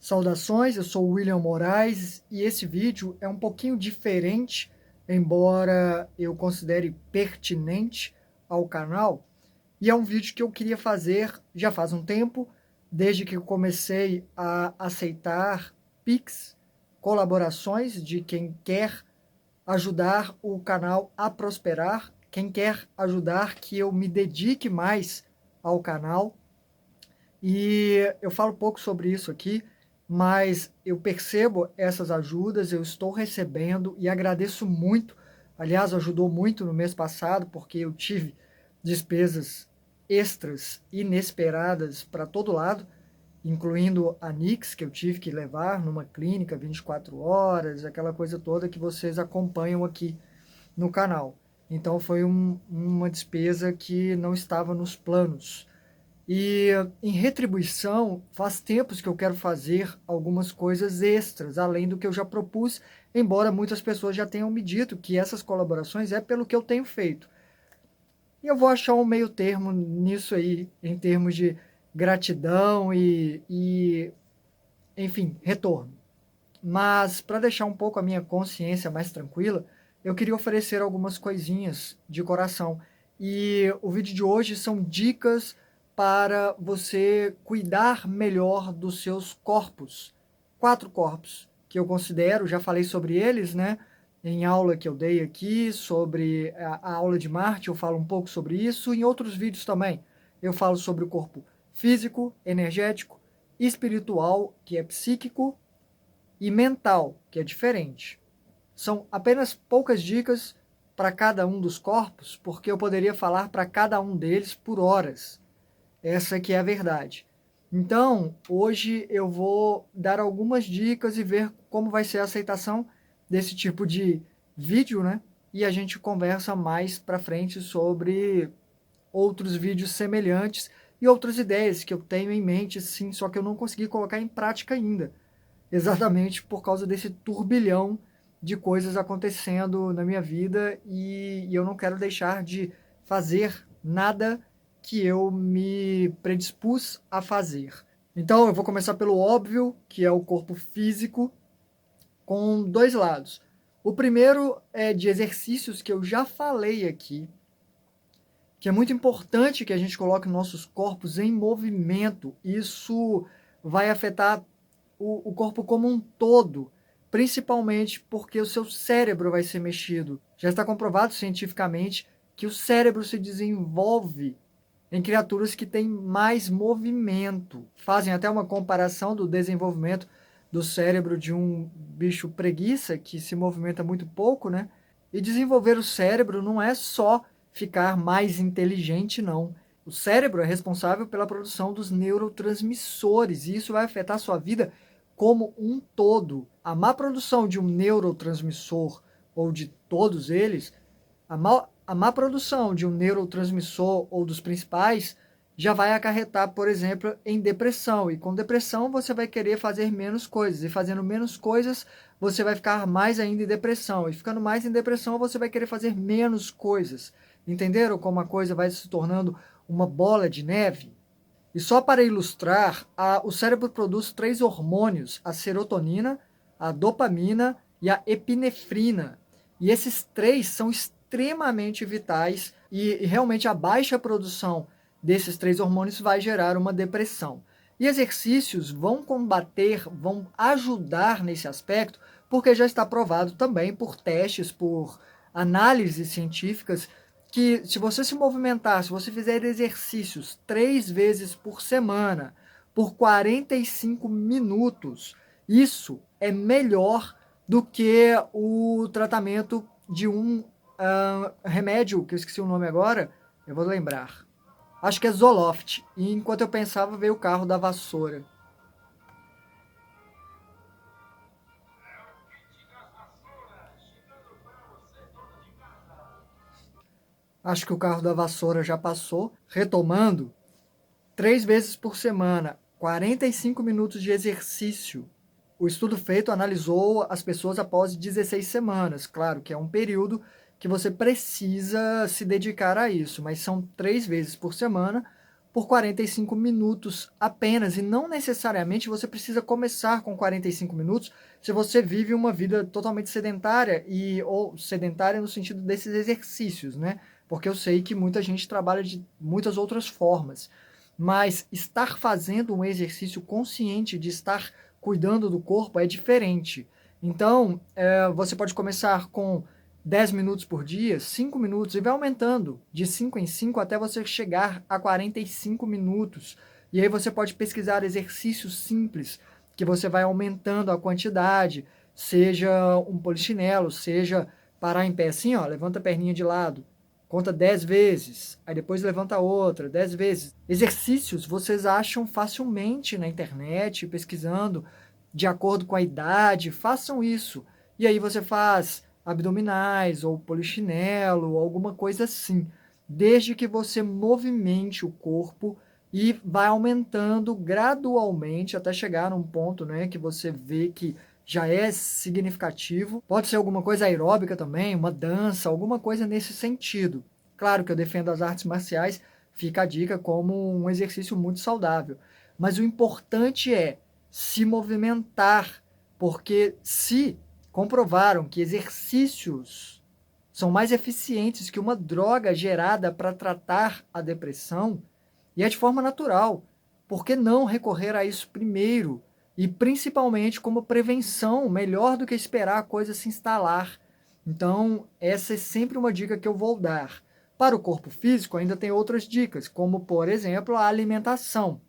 Saudações, eu sou o William Moraes e esse vídeo é um pouquinho diferente, embora eu considere pertinente ao canal, e é um vídeo que eu queria fazer já faz um tempo, desde que eu comecei a aceitar Pix, colaborações de quem quer ajudar o canal a prosperar, quem quer ajudar que eu me dedique mais ao canal. E eu falo pouco sobre isso aqui, mas eu percebo essas ajudas, eu estou recebendo e agradeço muito. Aliás, ajudou muito no mês passado, porque eu tive despesas extras inesperadas para todo lado, incluindo a Nix, que eu tive que levar numa clínica 24 horas, aquela coisa toda que vocês acompanham aqui no canal. Então foi uma despesa que não estava nos planos. E em retribuição, faz tempos que eu quero fazer algumas coisas extras, além do que eu já propus, embora muitas pessoas já tenham me dito que essas colaborações é pelo que eu tenho feito. E eu vou achar um meio termo nisso aí, em termos de gratidão e enfim, retorno. Mas para deixar um pouco a minha consciência mais tranquila, eu queria oferecer algumas coisinhas de coração. E o vídeo de hoje são dicas para você cuidar melhor dos seus corpos. 4 corpos que eu considero, já falei sobre eles, né? Em aula que eu dei aqui, sobre a aula de Marte, eu falo um pouco sobre isso. Em outros vídeos também, eu falo sobre o corpo físico, energético, espiritual, que é psíquico, e mental, que é diferente. São apenas poucas dicas para cada um dos corpos, porque eu poderia falar para cada um deles por horas. Essa que é a verdade. Então, hoje eu vou dar algumas dicas e ver como vai ser a aceitação desse tipo de vídeo, né? E a gente conversa mais para frente sobre outros vídeos semelhantes e outras ideias que eu tenho em mente, sim, só que eu não consegui colocar em prática ainda, exatamente por causa desse turbilhão de coisas acontecendo na minha vida e eu não quero deixar de fazer nada que eu me predispus a fazer. Então eu vou começar pelo óbvio, que é o corpo físico, com dois lados. O primeiro é de exercícios que eu já falei aqui, que é muito importante que a gente coloque nossos corpos em movimento. Isso vai afetar o corpo como um todo, principalmente porque o seu cérebro vai ser mexido. Já está comprovado cientificamente que o cérebro se desenvolve em criaturas que têm mais movimento. Fazem até uma comparação do desenvolvimento do cérebro de um bicho preguiça, que se movimenta muito pouco, né? E desenvolver o cérebro não é só ficar mais inteligente, não. O cérebro é responsável pela produção dos neurotransmissores, e isso vai afetar a sua vida como um todo. A má produção de um neurotransmissor, ou de todos eles, a má produção de um neurotransmissor ou dos principais já vai acarretar, por exemplo, em depressão. E com depressão você vai querer fazer menos coisas. E fazendo menos coisas, você vai ficar mais ainda em depressão. E ficando mais em depressão, você vai querer fazer menos coisas. Entenderam como a coisa vai se tornando uma bola de neve? E só para ilustrar, o cérebro produz 3 hormônios: a serotonina, a dopamina e a epinefrina. E esses 3 são extremamente vitais e realmente a baixa produção desses 3 hormônios vai gerar uma depressão. E exercícios vão combater, vão ajudar nesse aspecto, porque já está provado também por testes, por análises científicas, que se você se movimentar, se você fizer exercícios 3 vezes por semana, por 45 minutos, isso é melhor do que o tratamento de um remédio, que eu esqueci o nome agora, eu vou lembrar. Acho que é Zoloft. E enquanto eu pensava, veio o carro da vassoura. Acho que o carro da vassoura já passou. Retomando, 3 vezes por semana, 45 minutos de exercício. O estudo feito analisou as pessoas após 16 semanas. Claro que é um período que você precisa se dedicar a isso, mas são 3 vezes por semana, por 45 minutos apenas, e não necessariamente você precisa começar com 45 minutos se você vive uma vida totalmente sedentária, ou sedentária no sentido desses exercícios, né? Porque eu sei que muita gente trabalha de muitas outras formas, mas estar fazendo um exercício consciente de estar cuidando do corpo é diferente. Então, você pode começar com 10 minutos por dia, 5 minutos, e vai aumentando de 5 em 5 até você chegar a 45 minutos. E aí você pode pesquisar exercícios simples, que você vai aumentando a quantidade, seja um polichinelo, seja parar em pé assim, ó, levanta a perninha de lado, conta 10 vezes, aí depois levanta outra, 10 vezes. Exercícios vocês acham facilmente na internet, pesquisando, de acordo com a idade, façam isso. E aí você faz abdominais, ou polichinelo, alguma coisa assim, desde que você movimente o corpo e vai aumentando gradualmente até chegar num ponto, né, que você vê que já é significativo. Pode ser alguma coisa aeróbica também, uma dança, alguma coisa nesse sentido. Claro que eu defendo as artes marciais, fica a dica como um exercício muito saudável. Mas o importante é se movimentar, porque se comprovaram que exercícios são mais eficientes que uma droga gerada para tratar a depressão, e é de forma natural. Por que não recorrer a isso primeiro? E principalmente como prevenção, melhor do que esperar a coisa se instalar. Então, essa é sempre uma dica que eu vou dar. Para o corpo físico, ainda tem outras dicas, como, por exemplo, a alimentação.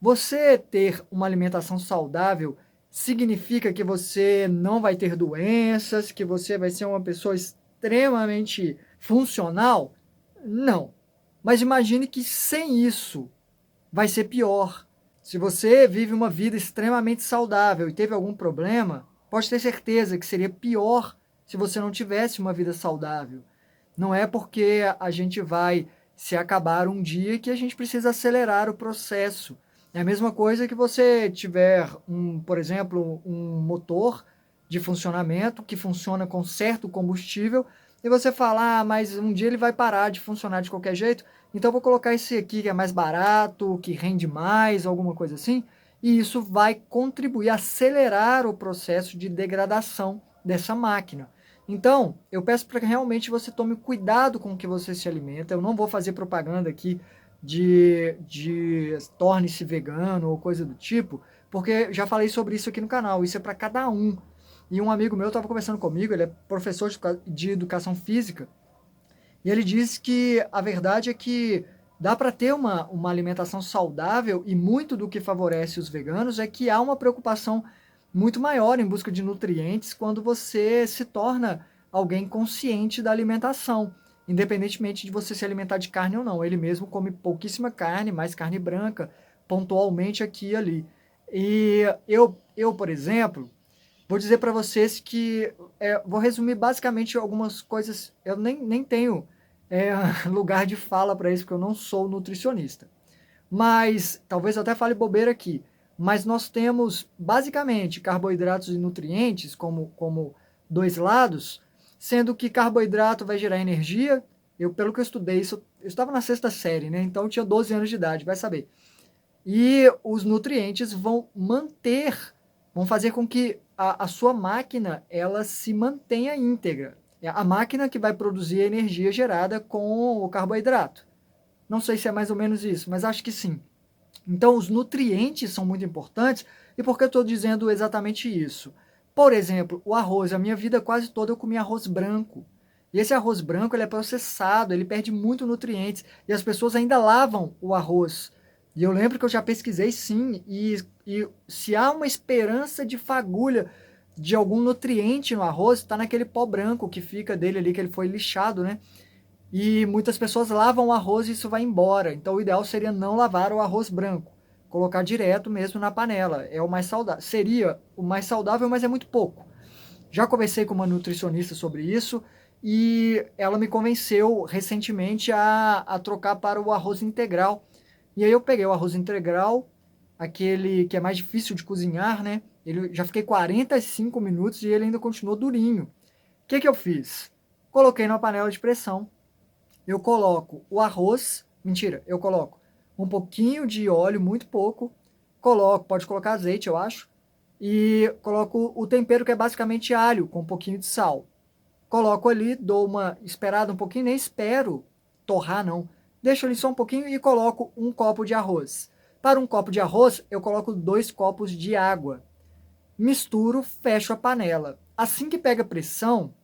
Você ter uma alimentação saudável significa que você não vai ter doenças, que você vai ser uma pessoa extremamente funcional? Não. Mas imagine que sem isso vai ser pior. Se você vive uma vida extremamente saudável e teve algum problema, pode ter certeza que seria pior se você não tivesse uma vida saudável. Não é porque a gente vai se acabar um dia que a gente precisa acelerar o processo. É a mesma coisa que você tiver, por exemplo, um motor de funcionamento que funciona com certo combustível e você fala, mas um dia ele vai parar de funcionar de qualquer jeito, então vou colocar esse aqui que é mais barato, que rende mais, alguma coisa assim, e isso vai contribuir a acelerar o processo de degradação dessa máquina. Então, eu peço para que realmente você tome cuidado com o que você se alimenta. Eu não vou fazer propaganda aqui de torne-se vegano ou coisa do tipo, porque já falei sobre isso aqui no canal. Isso é para cada um. E um amigo meu estava conversando comigo, ele é professor de educação física, e ele disse que a verdade é que dá para ter uma alimentação saudável, e muito do que favorece os veganos é que há uma preocupação muito maior em busca de nutrientes quando você se torna alguém consciente da alimentação, independentemente de você se alimentar de carne ou não. Ele mesmo come pouquíssima carne, mais carne branca, pontualmente aqui e ali. E por exemplo, vou dizer para vocês que vou resumir basicamente algumas coisas. Eu nem tenho lugar de fala para isso, porque eu não sou nutricionista. Mas, talvez eu até fale bobeira aqui, mas nós temos basicamente carboidratos e nutrientes como dois lados, sendo que carboidrato vai gerar energia. Pelo que eu estudei, eu estava na sexta série, né? Então eu tinha 12 anos de idade, vai saber. E os nutrientes vão fazer com que a sua máquina ela se mantenha íntegra. É a máquina que vai produzir a energia gerada com o carboidrato. Não sei se é mais ou menos isso, mas acho que sim. Então, os nutrientes são muito importantes. E por que eu estou dizendo exatamente isso? Por exemplo, o arroz. A minha vida quase toda eu comi arroz branco. E esse arroz branco ele é processado, ele perde muito nutrientes. E as pessoas ainda lavam o arroz. E eu lembro que eu já pesquisei sim. E se há uma esperança de fagulha de algum nutriente no arroz, está naquele pó branco que fica dele ali, que ele foi lixado, né? E muitas pessoas lavam o arroz e isso vai embora. Então o ideal seria não lavar o arroz branco, colocar direto mesmo na panela. É o mais saudável. Seria o mais saudável, mas é muito pouco. Já conversei com uma nutricionista sobre isso e ela me convenceu recentemente a trocar para o arroz integral. E aí eu peguei o arroz integral, aquele que é mais difícil de cozinhar, né? Já fiquei 45 minutos e ele ainda continuou durinho. O que eu fiz? Coloquei na panela de pressão. Eu coloco o arroz, mentira, eu coloco um pouquinho de óleo, muito pouco, coloco, pode colocar azeite, eu acho, e coloco o tempero que é basicamente alho, com um pouquinho de sal. Coloco ali, dou uma esperada um pouquinho, nem espero torrar não, deixo ali só um pouquinho e coloco um copo de arroz. Para um copo de arroz, eu coloco 2 copos de água. Misturo, fecho a panela. Assim que pega pressão,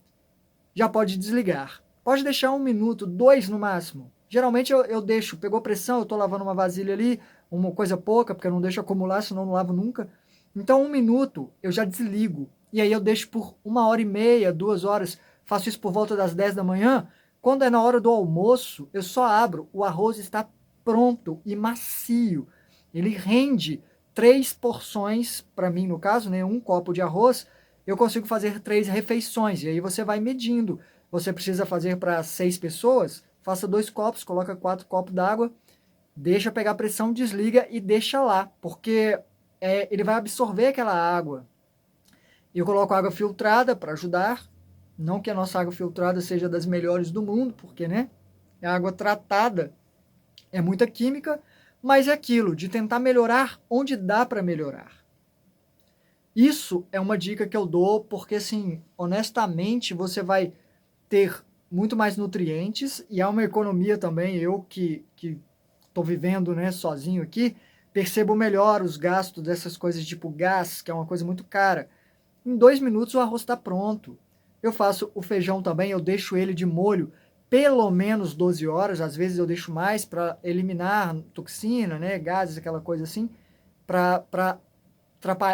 já pode desligar. Pode deixar 1 minuto, 2 no máximo. Geralmente eu deixo, pegou pressão, eu estou lavando uma vasilha ali, uma coisa pouca, porque eu não deixo acumular, senão eu não lavo nunca. Então 1 minuto eu já desligo. E aí eu deixo por 1h30, 2 horas. Faço isso por volta das 10 da manhã. Quando é na hora do almoço, eu só abro, o arroz está pronto e macio. Ele rende 3 porções, para mim no caso, né, um copo de arroz, eu consigo fazer 3 refeições. E aí você vai medindo. Você precisa fazer para 6 pessoas, faça 2 copos, coloca 4 copos d'água, deixa pegar pressão, desliga e deixa lá, porque ele vai absorver aquela água. Eu coloco água filtrada para ajudar, não que a nossa água filtrada seja das melhores do mundo, porque né, a água tratada é muita química, mas é aquilo, de tentar melhorar onde dá para melhorar. Isso é uma dica que eu dou, porque assim, honestamente, você vai ter muito mais nutrientes e há uma economia também. Eu que estou vivendo, né, sozinho aqui, percebo melhor os gastos dessas coisas tipo gás, que é uma coisa muito cara. Em 2 minutos o arroz está pronto. Eu faço o feijão também, eu deixo ele de molho pelo menos 12 horas, às vezes eu deixo mais para eliminar toxina, né, gases, aquela coisa assim, para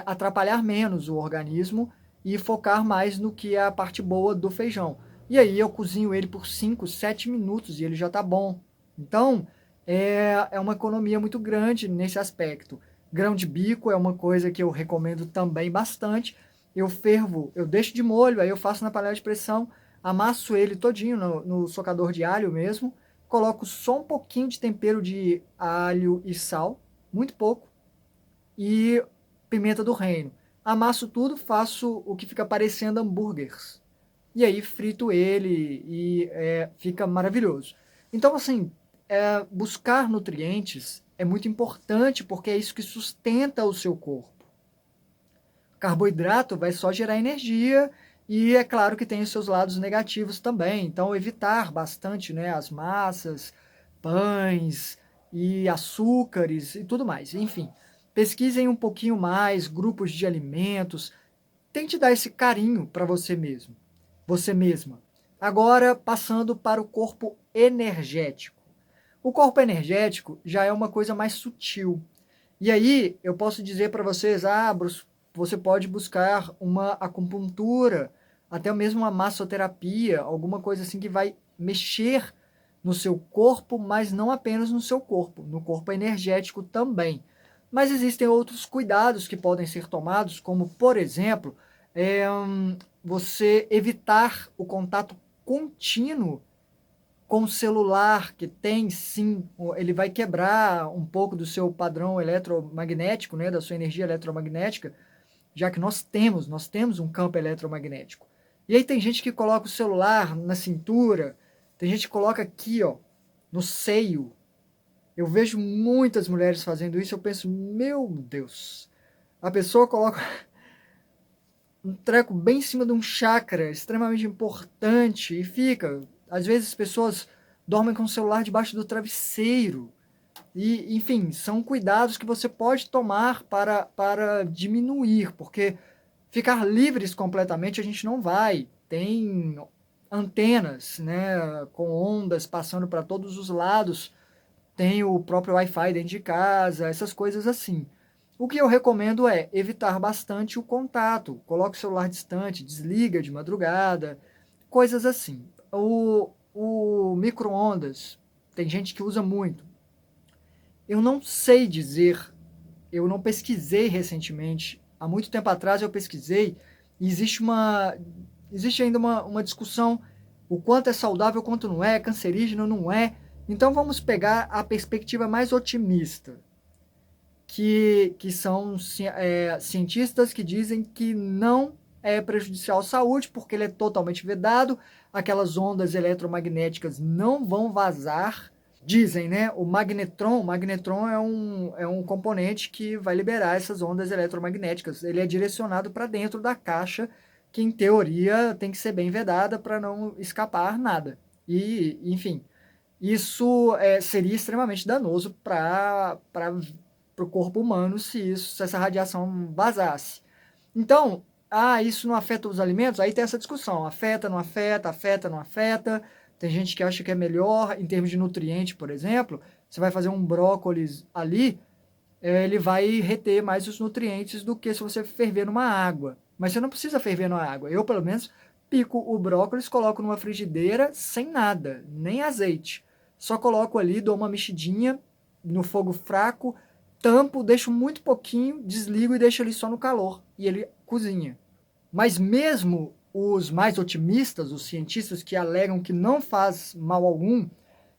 atrapalhar menos o organismo e focar mais no que é a parte boa do feijão. E aí eu cozinho ele por 5, 7 minutos e ele já está bom. Então, é uma economia muito grande nesse aspecto. Grão de bico é uma coisa que eu recomendo também bastante. Eu fervo, eu deixo de molho, aí eu faço na panela de pressão, amasso ele todinho no socador de alho mesmo, coloco só um pouquinho de tempero de alho e sal, muito pouco, e pimenta do reino. Amasso tudo, faço o que fica parecendo hambúrgueres. E aí frito ele e fica maravilhoso. Então, assim, buscar nutrientes é muito importante porque é isso que sustenta o seu corpo. Carboidrato vai só gerar energia e é claro que tem os seus lados negativos também. Então, evitar bastante, né, as massas, pães e açúcares e tudo mais. Enfim, pesquisem um pouquinho mais, grupos de alimentos. Tente dar esse carinho para você mesmo, você mesma. Agora, passando para o corpo energético. O corpo energético já é uma coisa mais sutil. E aí, eu posso dizer para vocês, Bruce, você pode buscar uma acupuntura, até mesmo uma massoterapia, alguma coisa assim que vai mexer no seu corpo, mas não apenas no seu corpo, no corpo energético também. Mas existem outros cuidados que podem ser tomados, como, por exemplo, você evitar o contato contínuo com o celular, que tem sim, ele vai quebrar um pouco do seu padrão eletromagnético, né, da sua energia eletromagnética, já que nós temos um campo eletromagnético. E aí tem gente que coloca o celular na cintura, tem gente que coloca aqui, ó, no seio. Eu vejo muitas mulheres fazendo isso, eu penso, meu Deus, a pessoa coloca um treco bem em cima de um chakra extremamente importante e fica. Às vezes as pessoas dormem com o celular debaixo do travesseiro. E, enfim, são cuidados que você pode tomar para diminuir, porque ficar livres completamente a gente não vai. Tem antenas, né, com ondas passando para todos os lados, tem o próprio Wi-Fi dentro de casa, essas coisas assim. O que eu recomendo é evitar bastante o contato. Coloque o celular distante, desliga de madrugada, coisas assim. O micro-ondas, tem gente que usa muito. Eu não sei dizer, eu não pesquisei recentemente. Há muito tempo atrás eu pesquisei e existe ainda uma discussão o quanto é saudável, o quanto não é, cancerígeno, não é. Então vamos pegar a perspectiva mais otimista, que são cientistas que dizem que não é prejudicial à saúde, porque ele é totalmente vedado, aquelas ondas eletromagnéticas não vão vazar, Dizem, né? O magnetron é um componente que vai liberar essas ondas eletromagnéticas. Ele é direcionado para dentro da caixa, que em teoria tem que ser bem vedada para não escapar nada. E, enfim, isso seria extremamente danoso para o corpo humano se essa radiação vazasse. Então, isso não afeta os alimentos? Aí tem essa discussão, afeta, não afeta, afeta, não afeta. Tem gente que acha que é melhor em termos de nutriente, por exemplo. Você vai fazer um brócolis ali, ele vai reter mais os nutrientes do que se você ferver numa água. Mas você não precisa ferver numa água. Eu, pelo menos, pico o brócolis, coloco numa frigideira sem nada, nem azeite. Só coloco ali, dou uma mexidinha no fogo fraco, tampo, deixo muito pouquinho, desligo e deixo ele só no calor. E ele cozinha. Mas mesmo os mais otimistas, os cientistas que alegam que não faz mal algum,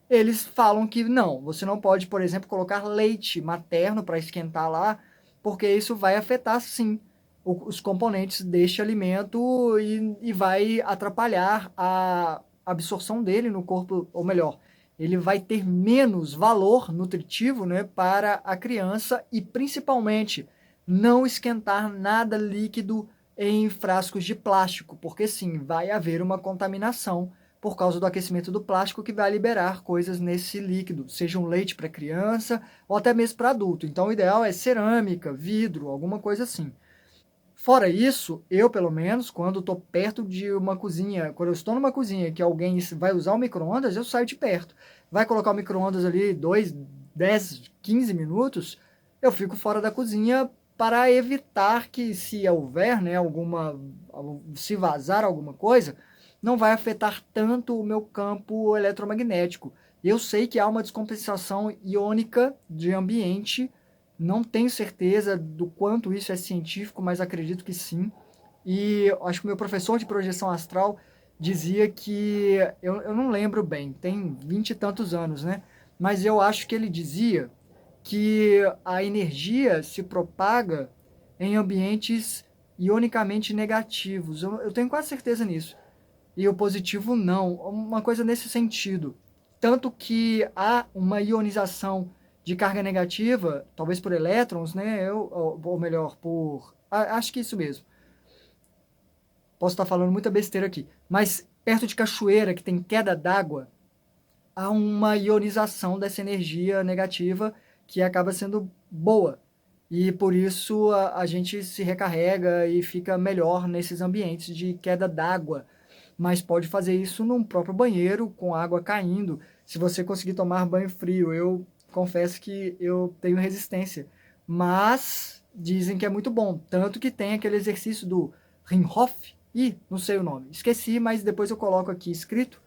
eles falam que não, você não pode, por exemplo, colocar leite materno para esquentar lá, porque isso vai afetar, sim, os componentes deste alimento e vai atrapalhar a absorção dele no corpo, ou melhor, ele vai ter menos valor nutritivo, né, para a criança e, principalmente, não esquentar nada líquido em frascos de plástico, porque sim, vai haver uma contaminação por causa do aquecimento do plástico que vai liberar coisas nesse líquido, seja um leite para criança ou até mesmo para adulto. Então o ideal é cerâmica, vidro, alguma coisa assim. Fora isso, eu pelo menos, quando estou perto de uma cozinha, quando eu estou numa cozinha que alguém vai usar o micro-ondas, eu saio de perto. Vai colocar o micro-ondas ali 2, 10, 15 minutos, eu fico fora da cozinha para evitar que, se houver, né, se vazar alguma coisa, não vai afetar tanto o meu campo eletromagnético. Eu sei que há uma descompensação iônica de ambiente, não tenho certeza do quanto isso é científico, mas acredito que sim. E acho que o meu professor de projeção astral dizia que, eu não lembro bem, tem 20 e tantos anos, né? Mas eu acho que ele dizia que a energia se propaga em ambientes ionicamente negativos. Eu tenho quase certeza nisso. E o positivo não. Uma coisa nesse sentido. Tanto que há uma ionização de carga negativa, talvez por elétrons, né? Ou melhor, acho que isso mesmo. Posso estar falando muita besteira aqui. Mas perto de cachoeira, que tem queda d'água, há uma ionização dessa energia negativa que acaba sendo boa. E por isso a gente se recarrega e fica melhor nesses ambientes de queda d'água. Mas pode fazer isso num próprio banheiro, com água caindo. Se você conseguir tomar banho frio, eu confesso que eu tenho resistência. Mas dizem que é muito bom. Tanto que tem aquele exercício do Wim Hof. Não sei o nome. Esqueci, mas depois eu coloco aqui escrito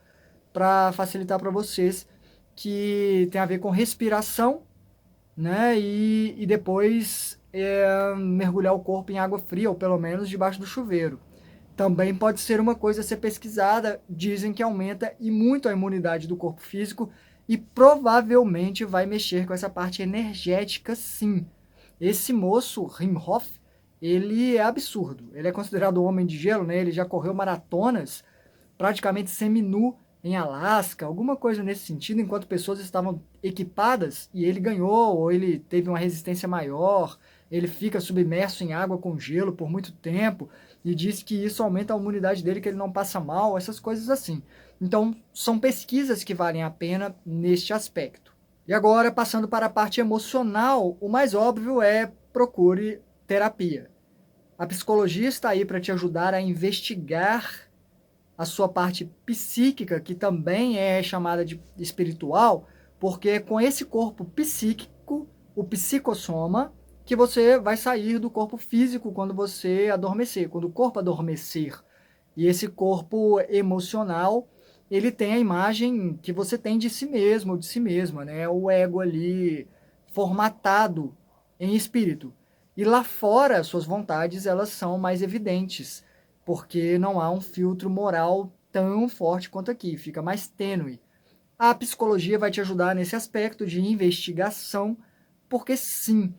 para facilitar para vocês, que tem a ver com respiração, né? E depois mergulhar o corpo em água fria, ou pelo menos debaixo do chuveiro. Também pode ser uma coisa a ser pesquisada. Dizem que aumenta e muito a imunidade do corpo físico e provavelmente vai mexer com essa parte energética, sim. Esse moço, Wim Hof, ele é absurdo. Ele é considerado o homem de gelo, né? Ele já correu maratonas praticamente seminu em Alasca, alguma coisa nesse sentido, enquanto pessoas estavam equipadas e ele ganhou, ou ele teve uma resistência maior, ele fica submerso em água com gelo por muito tempo e diz que isso aumenta a imunidade dele, que ele não passa mal, essas coisas assim. Então, são pesquisas que valem a pena neste aspecto. E agora, passando para a parte emocional, o mais óbvio é procure terapia. A psicologia está aí para te ajudar a investigar a sua parte psíquica, que também é chamada de espiritual, porque é com esse corpo psíquico, o psicossoma, que você vai sair do corpo físico quando você adormecer, quando o corpo adormecer. E esse corpo emocional, ele tem a imagem que você tem de si mesmo, ou de si mesma, né? O ego ali formatado em espírito. E lá fora, suas vontades, elas são mais evidentes, porque não há um filtro moral tão forte quanto aqui, fica mais tênue. A psicologia vai te ajudar nesse aspecto de investigação, porque sim,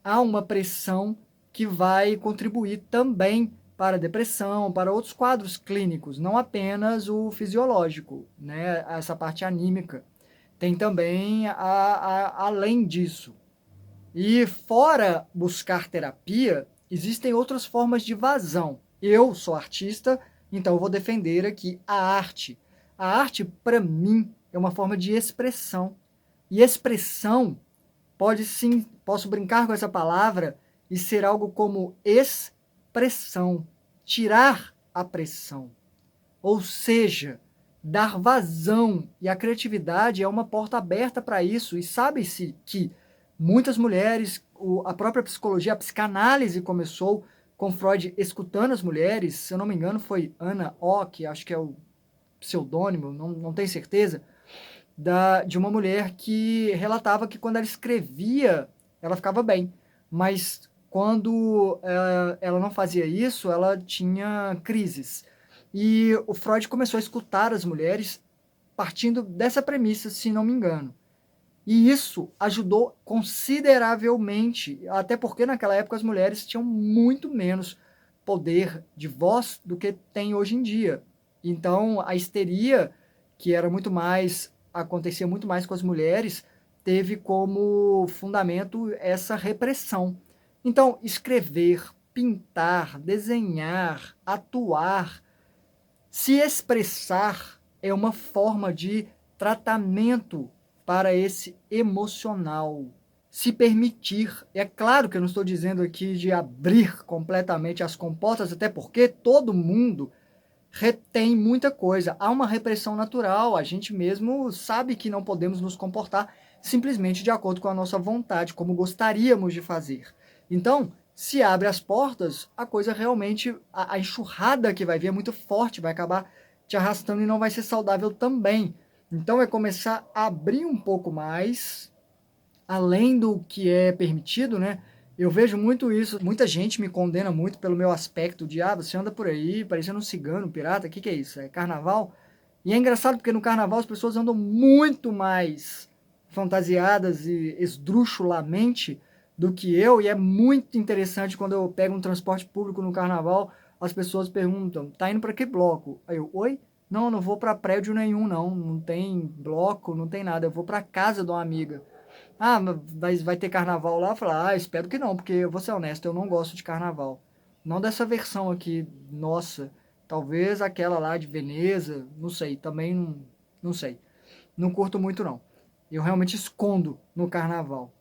há uma pressão que vai contribuir também para a depressão, para outros quadros clínicos, não apenas o fisiológico, né? Essa parte anímica. tem também além disso. E fora buscar terapia, existem outras formas de vazão. Eu sou artista, então eu vou defender aqui a arte. A arte, para mim, é uma forma de expressão. E expressão pode sim, posso brincar com essa palavra e ser algo como expressão, tirar a pressão. Ou seja, dar vazão, e a criatividade é uma porta aberta para isso. E sabe-se que muitas mulheres, a própria psicologia, a psicanálise começou com Freud escutando as mulheres, se eu não me engano foi Anna Ock, acho que é o pseudônimo, não tenho certeza, de uma mulher que relatava que quando ela escrevia, ela ficava bem, mas quando ela não fazia isso, ela tinha crises. E o Freud começou a escutar as mulheres partindo dessa premissa, se não me engano. E isso ajudou consideravelmente, até porque naquela época as mulheres tinham muito menos poder de voz do que tem hoje em dia. Então a histeria, que era muito mais, acontecia muito mais com as mulheres, teve como fundamento essa repressão. Então escrever, pintar, desenhar, atuar, se expressar é uma forma de tratamento para esse emocional. Se permitir. É claro que eu não estou dizendo aqui de abrir completamente as comportas, até porque todo mundo retém muita coisa. Há uma repressão natural, a gente mesmo sabe que não podemos nos comportar simplesmente de acordo com a nossa vontade, como gostaríamos de fazer. Então, se abre as portas, a coisa realmente, a enxurrada que vai vir é muito forte, vai acabar te arrastando e não vai ser saudável também. Então é começar a abrir um pouco mais, além do que é permitido, né? Eu vejo muito isso, muita gente me condena muito pelo meu aspecto de, você anda por aí parecendo um cigano, um pirata, o que é isso? É carnaval? E é engraçado porque no carnaval as pessoas andam muito mais fantasiadas e esdrúxulamente do que eu, e é muito interessante quando eu pego um transporte público no carnaval, as pessoas perguntam, tá indo para que bloco? Aí eu, oi? Não, não vou para prédio nenhum, não tem bloco, não tem nada, eu vou para casa de uma amiga. Mas vai ter carnaval lá? Eu falo, espero que não, porque eu vou ser honesto, eu não gosto de carnaval. Não dessa versão aqui, nossa, talvez aquela lá de Veneza, não sei, também não sei. Não curto muito não. Eu realmente escondo no carnaval.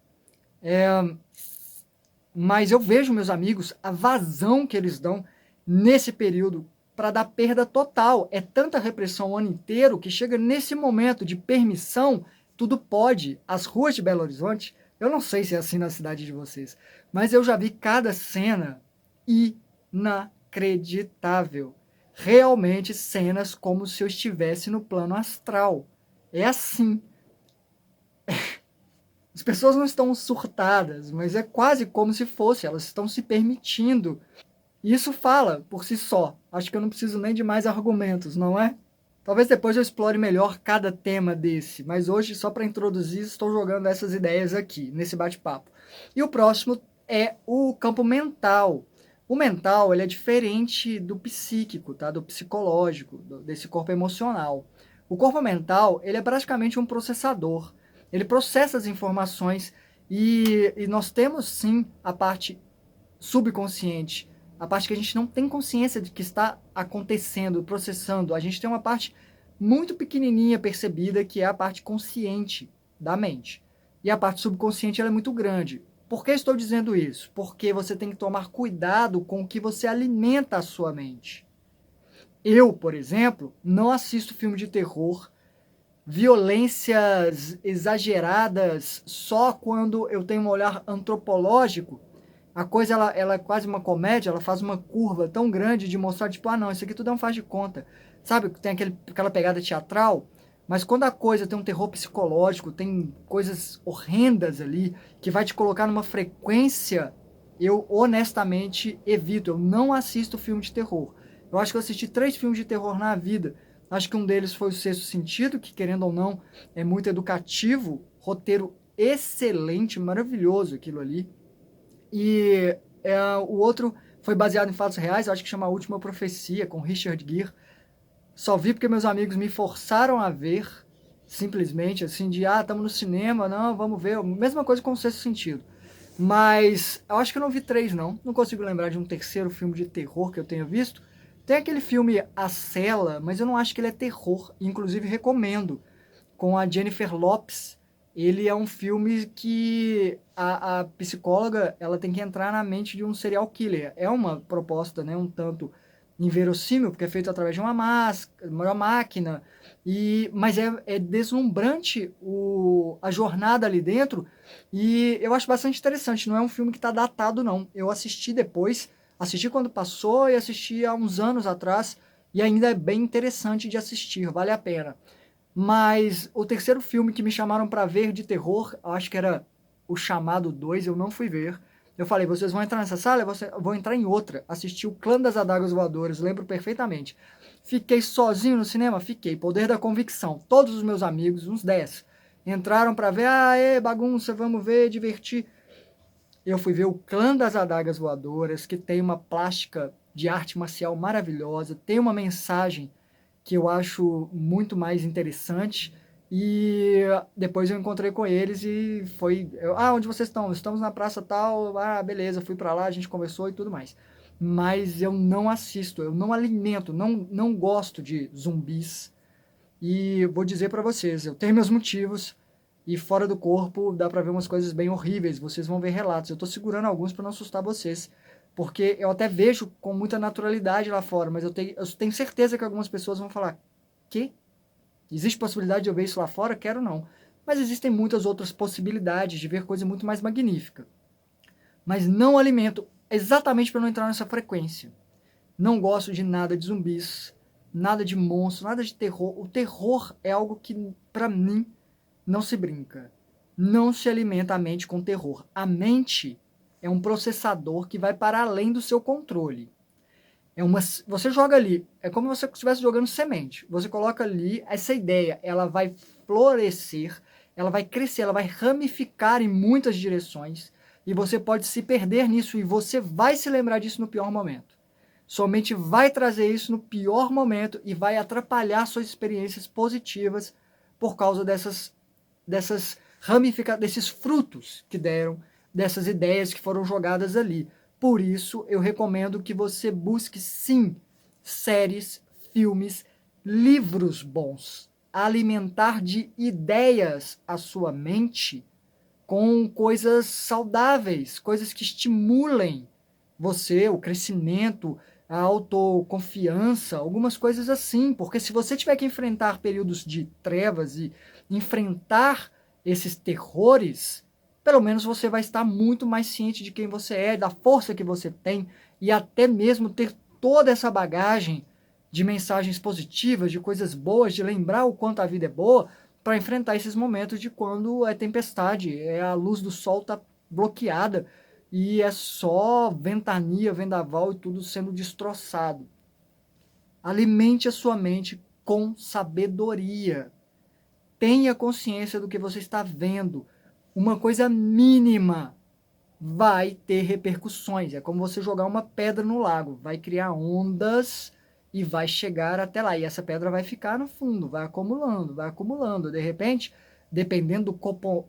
Mas eu vejo meus amigos, a vazão que eles dão nesse período para dar perda total. É tanta repressão o ano inteiro que chega nesse momento de permissão, tudo pode. As ruas de Belo Horizonte, eu não sei se é assim na cidade de vocês, mas eu já vi cada cena inacreditável. Realmente cenas como se eu estivesse no plano astral. É assim. As pessoas não estão surtadas, mas é quase como se fosse, elas estão se permitindo. E isso fala por si só. Acho que eu não preciso nem de mais argumentos, não é? Talvez depois eu explore melhor cada tema desse, mas hoje, só para introduzir, estou jogando essas ideias aqui, nesse bate-papo. E o próximo é o campo mental. O mental, ele é diferente do psíquico, tá? Do psicológico, desse corpo emocional. O corpo mental, ele é praticamente um processador. Ele processa as informações e nós temos sim a parte subconsciente, a parte que a gente não tem consciência de que está acontecendo, processando. A gente tem uma parte muito pequenininha percebida, que é a parte consciente da mente. E a parte subconsciente ela é muito grande. Por que estou dizendo isso? Porque você tem que tomar cuidado com o que você alimenta a sua mente. Eu, por exemplo, não assisto filme de terror, violências exageradas só quando eu tenho um olhar antropológico. A coisa ela é quase uma comédia, ela faz uma curva tão grande de mostrar, tipo, não, isso aqui tudo não faz de conta. Sabe, tem aquela pegada teatral, mas quando a coisa tem um terror psicológico, tem coisas horrendas ali, que vai te colocar numa frequência, eu honestamente evito, eu não assisto filme de terror. Eu acho que eu assisti 3 filmes de terror na vida. Acho que um deles foi o Sexto Sentido, que querendo ou não, é muito educativo, roteiro excelente, maravilhoso aquilo ali. E o outro foi baseado em fatos reais, acho que chama A Última Profecia, com Richard Gere. Só vi porque meus amigos me forçaram a ver. simplesmente, assim, de, estamos no cinema, não, vamos ver, mesma coisa com o Sexto Sentido. Mas eu acho que eu não vi 3, não consigo lembrar de um terceiro filme de terror que eu tenha visto. Tem aquele filme A Cela, mas eu não acho que ele é terror, inclusive recomendo, com a Jennifer Lopez. Ele é um filme que a psicóloga ela tem que entrar na mente de um serial killer. É uma proposta, né, um tanto inverossímil, porque é feito através de uma máquina, mas é deslumbrante a jornada ali dentro, e eu acho bastante interessante. Não é um filme que está datado, não. Eu assisti depois, assisti quando passou e assisti há uns anos atrás, e ainda é bem interessante de assistir, vale a pena. Mas o terceiro filme que me chamaram para ver de terror, acho que era O Chamado 2, eu não fui ver. Eu falei, vocês vão entrar nessa sala? Eu vou entrar em outra. Assisti o Clã das Adagas Voadoras, lembro perfeitamente. Fiquei sozinho no cinema? Fiquei. Poder da convicção. Todos os meus amigos, uns 10, entraram para ver, bagunça, vamos ver, divertir. Eu fui ver o Clã das Adagas Voadoras, que tem uma plástica de arte marcial maravilhosa, tem uma mensagem que eu acho muito mais interessante. E depois eu encontrei com eles e onde vocês estão? Estamos na praça tal. Beleza, fui para lá, a gente conversou e tudo mais. Mas eu não assisto, eu não alimento, não gosto de zumbis. E vou dizer para vocês, eu tenho meus motivos, e fora do corpo dá para ver umas coisas bem horríveis, vocês vão ver relatos. Eu tô segurando alguns para não assustar vocês, porque eu até vejo com muita naturalidade lá fora, mas eu tenho certeza que algumas pessoas vão falar: que? Existe possibilidade de eu ver isso lá fora? Quero não. Mas existem muitas outras possibilidades de ver coisa muito mais magnífica. Mas não alimento, exatamente para não entrar nessa frequência. Não gosto de nada de zumbis, nada de monstro, nada de terror. O terror é algo que, para mim, não se brinca. Não se alimenta a mente com terror. A mente é um processador que vai para além do seu controle. Você joga ali, é como se você estivesse jogando semente. Você coloca ali essa ideia, ela vai florescer, ela vai crescer, ela vai ramificar em muitas direções, e você pode se perder nisso, e você vai se lembrar disso no pior momento. Somente vai trazer isso no pior momento e vai atrapalhar suas experiências positivas por causa desses frutos que deram, dessas ideias que foram jogadas ali. Por isso, eu recomendo que você busque, sim, séries, filmes, livros bons. Alimentar de ideias a sua mente com coisas saudáveis, coisas que estimulem você, o crescimento, a autoconfiança, algumas coisas assim. Porque se você tiver que enfrentar períodos de trevas e enfrentar esses terrores, pelo menos você vai estar muito mais ciente de quem você é, da força que você tem, e até mesmo ter toda essa bagagem de mensagens positivas, de coisas boas, de lembrar o quanto a vida é boa, para enfrentar esses momentos de quando é tempestade, a luz do sol está bloqueada e é só ventania, vendaval e tudo sendo destroçado. Alimente a sua mente com sabedoria. Tenha consciência do que você está vendo. Uma coisa mínima vai ter repercussões. É como você jogar uma pedra no lago. Vai criar ondas e vai chegar até lá. E essa pedra vai ficar no fundo, vai acumulando, vai acumulando. De repente, dependendo do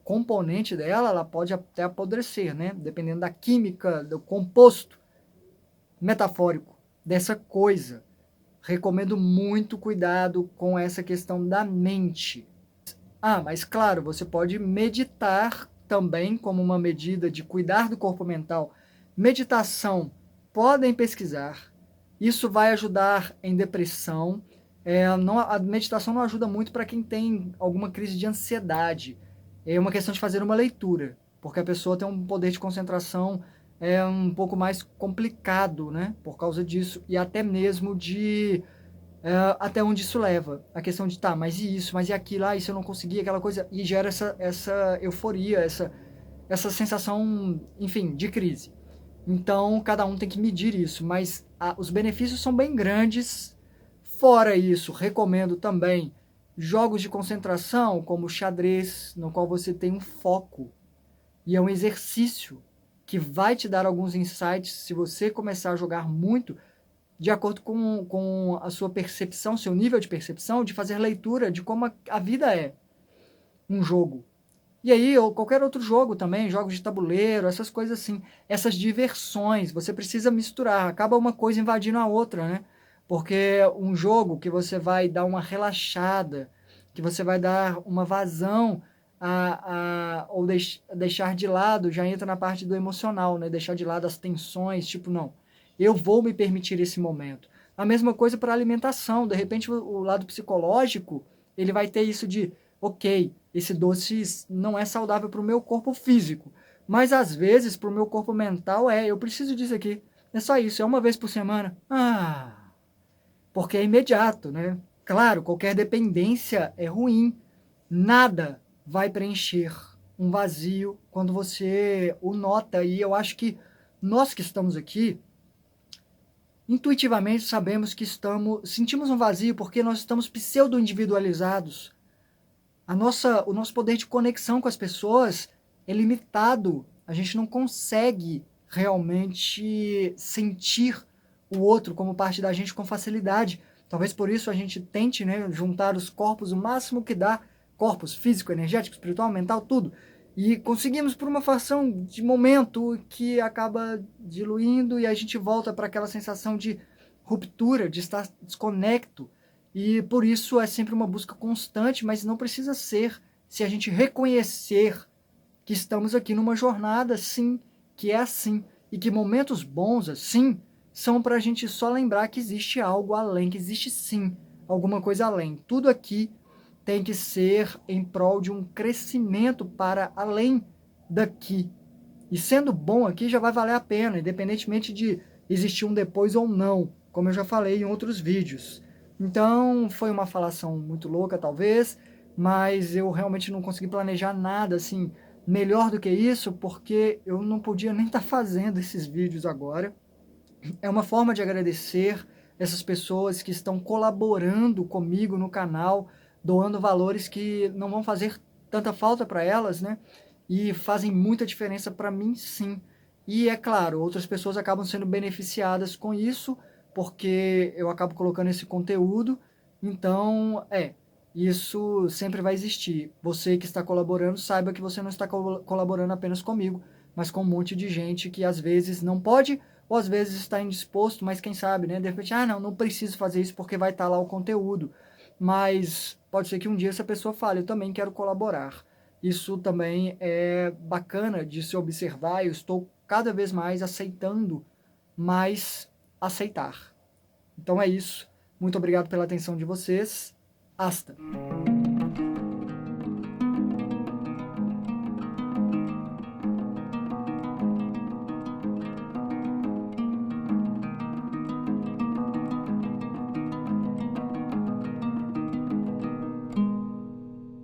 componente dela, ela pode até apodrecer, né? Dependendo da química, do composto metafórico dessa coisa. Recomendo muito cuidado com essa questão da mente. Mas claro, você pode meditar também como uma medida de cuidar do corpo mental. Meditação, podem pesquisar. Isso vai ajudar em depressão. A meditação não ajuda muito para quem tem alguma crise de ansiedade. É uma questão de fazer uma leitura, porque a pessoa tem um poder de concentração um pouco mais complicado, né? Por causa disso, e até mesmo de até onde isso leva. A questão de, mas e isso, mas e aquilo, isso eu não consegui, aquela coisa, e gera essa euforia, essa sensação, enfim, de crise. Então, cada um tem que medir isso, mas os benefícios são bem grandes. Fora isso, recomendo também jogos de concentração, como o xadrez, no qual você tem um foco, e é um exercício que vai te dar alguns insights. Se você começar a jogar muito, de acordo com a sua percepção, seu nível de percepção, de fazer leitura de como a vida é. um jogo. E aí, ou qualquer outro jogo também, jogos de tabuleiro, essas coisas assim, essas diversões, você precisa misturar, acaba uma coisa invadindo a outra, né? Porque um jogo que você vai dar uma relaxada, que você vai dar uma vazão ou deixar de lado, já entra na parte do emocional, né? Deixar de lado as tensões, tipo, não, eu vou me permitir esse momento. A mesma coisa para a alimentação, de repente o lado psicológico, ele vai ter isso de, ok, esse doce não é saudável para o meu corpo físico, mas às vezes para o meu corpo mental eu preciso disso aqui. É só isso, é uma vez por semana. Porque é imediato, né? Claro, qualquer dependência é ruim. Nada vai preencher um vazio quando você o nota. E eu acho que nós que estamos aqui, intuitivamente sabemos que sentimos um vazio porque nós estamos pseudo-individualizados. O nosso poder de conexão com as pessoas é limitado. A gente não consegue realmente sentir o outro como parte da gente com facilidade. Talvez por isso a gente tente, né, juntar os corpos o máximo que dá, corpos físico, energético, espiritual, mental, tudo. E conseguimos por uma fração de momento que acaba diluindo e a gente volta para aquela sensação de ruptura, de estar desconecto. E por isso é sempre uma busca constante, mas não precisa ser se a gente reconhecer que estamos aqui numa jornada, sim, que é assim, e que momentos bons, assim, são para a gente só lembrar que existe algo além, que existe sim alguma coisa além. Tudo aqui tem que ser em prol de um crescimento para além daqui. E sendo bom aqui já vai valer a pena, independentemente de existir um depois ou não, como eu já falei em outros vídeos. Então, foi uma falação muito louca, talvez, mas eu realmente não consegui planejar nada, assim, melhor do que isso, porque eu não podia nem estar fazendo esses vídeos agora. É uma forma de agradecer essas pessoas que estão colaborando comigo no canal, doando valores que não vão fazer tanta falta para elas, né? E fazem muita diferença para mim, sim. E é claro, outras pessoas acabam sendo beneficiadas com isso, porque eu acabo colocando esse conteúdo. Então, isso sempre vai existir. Você que está colaborando, saiba que você não está colaborando apenas comigo, mas com um monte de gente que às vezes não pode, ou às vezes está indisposto, mas quem sabe, né? De repente, não preciso fazer isso porque vai estar lá o conteúdo. Mas pode ser que um dia essa pessoa fale, eu também quero colaborar. Isso também é bacana de se observar, eu estou cada vez mais aceitando, mais aceitar. Então é isso. Muito obrigado pela atenção de vocês. Hasta!